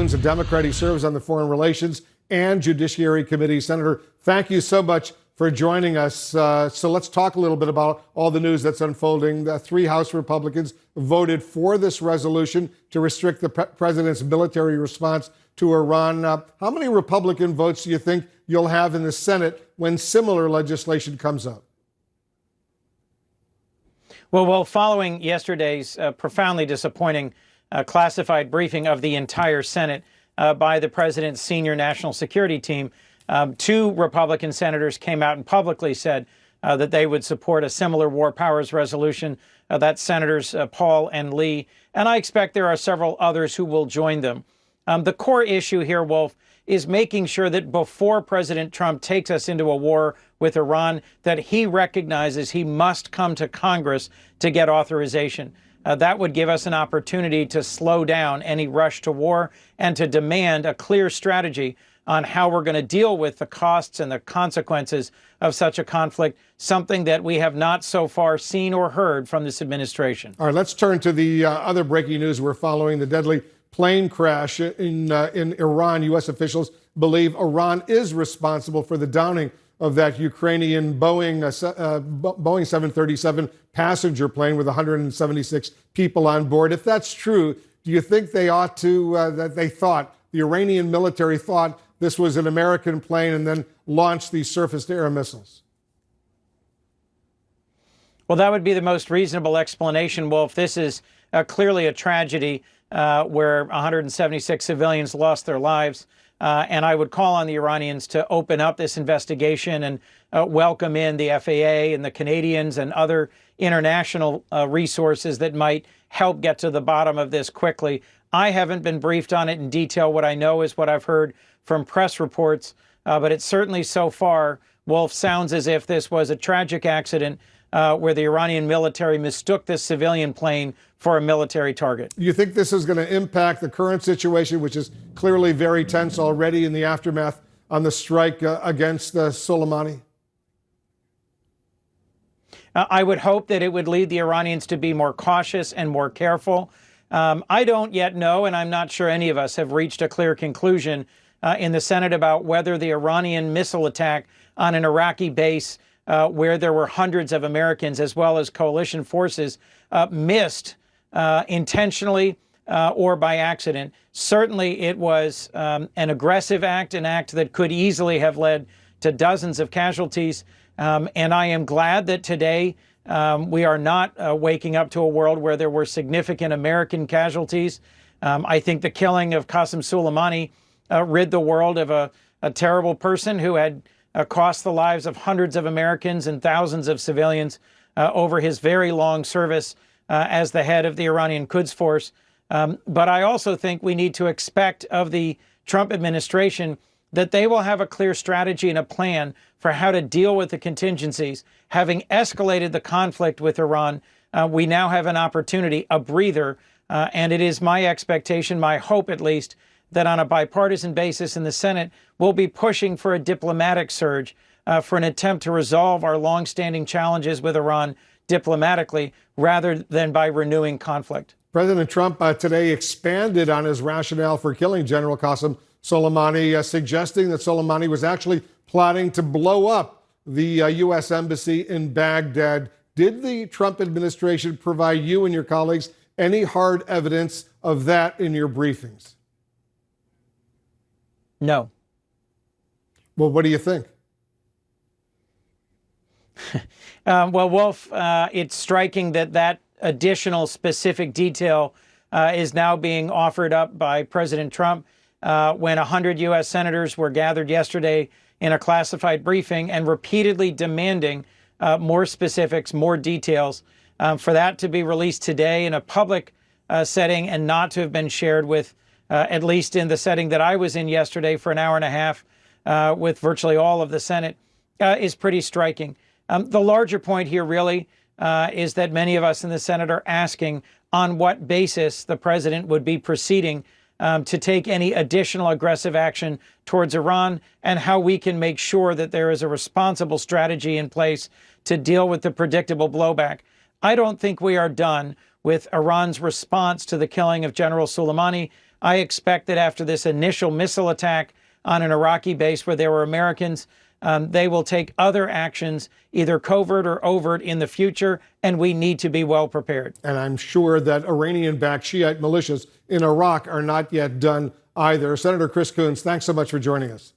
Coons, a Democrat. He serves on the Foreign Relations and Judiciary Committee. Senator, thank you so much for joining us. So let's talk a little bit about all the news that's unfolding. The 3 House Republicans voted for this resolution to restrict the president's military response to Iran. How many Republican votes do you think you'll have in the Senate when similar legislation comes up? Well, following yesterday's profoundly disappointing classified briefing of the entire Senate by the president's senior national security team, 2 Republican senators came out and publicly said that they would support a similar war powers resolution. That's Senators Paul and Lee. And I expect there are several others who will join them. The core issue here, Wolf, is making sure that before President Trump takes us into a war with Iran, that he recognizes he must come to Congress to get authorization. That would give us an opportunity to slow down any rush to war and to demand a clear strategy on how we're going to deal with the costs and the consequences of such a conflict, something that we have not so far seen or heard from this administration. All right, let's turn to the other breaking news we're following, the deadly plane crash in Iran. U.S. officials believe Iran is responsible for the downing of that Ukrainian Boeing 737 passenger plane with 176 people on board. If that's true, do you think they ought to, the Iranian military thought this was an American plane and then launched these surface-to-air missiles? Well, that would be the most reasonable explanation, Wolf. This is clearly a tragedy where 176 civilians lost their lives. And I would call on the Iranians to open up this investigation and welcome in the FAA and the Canadians and other international resources that might help get to the bottom of this quickly. I haven't been briefed on it in detail. What I know is what I've heard from press reports. But it certainly so far, Wolf, sounds as if this was a tragic accident where the Iranian military mistook this civilian plane for a military target. Do you think this is going to impact the current situation, which is clearly very tense already in the aftermath on the strike against Soleimani? I would hope that it would lead the Iranians to be more cautious and more careful. I don't yet know, and I'm not sure any of us have reached a clear conclusion in the Senate about whether the Iranian missile attack on an Iraqi base where there were hundreds of Americans as well as coalition forces missed intentionally or by accident. Certainly it was an aggressive act, an act that could easily have led to dozens of casualties. And I am glad that today we are not waking up to a world where there were significant American casualties. I think the killing of Qasem Soleimani rid the world of a terrible person who had cost the lives of hundreds of Americans and thousands of civilians over his very long service as the head of the Iranian Quds Force. But I also think we need to expect of the Trump administration that they will have a clear strategy and a plan for how to deal with the contingencies. Having escalated the conflict with Iran, we now have an opportunity, a breather, and it is my expectation, my hope at least, that on a bipartisan basis in the Senate, we'll be pushing for a diplomatic surge, for an attempt to resolve our longstanding challenges with Iran diplomatically rather than by renewing conflict. President Trump today expanded on his rationale for killing General Qasem Soleimani, suggesting that Soleimani was actually plotting to blow up the U.S. Embassy in Baghdad. Did the Trump administration provide you and your colleagues any hard evidence of that in your briefings? No. Well, what do you think? Well, Wolf, it's striking that that additional specific detail is now being offered up by President Trump when 100 U.S. senators were gathered yesterday in a classified briefing and repeatedly demanding more specifics, more details. For that to be released today in a public setting and not to have been shared with, at least in the setting that I was in yesterday for an hour and a half with virtually all of the Senate, is pretty striking. The larger point here really is that many of us in the Senate are asking on what basis the president would be proceeding to take any additional aggressive action towards Iran and how we can make sure that there is a responsible strategy in place to deal with the predictable blowback. I don't think we are done with Iran's response to the killing of General Soleimani. I expect that after this initial missile attack on an Iraqi base where there were Americans, they will take other actions, either covert or overt, in the future, and we need to be well prepared. And I'm sure that Iranian-backed Shiite militias in Iraq are not yet done either. Senator Chris Coons, thanks so much for joining us.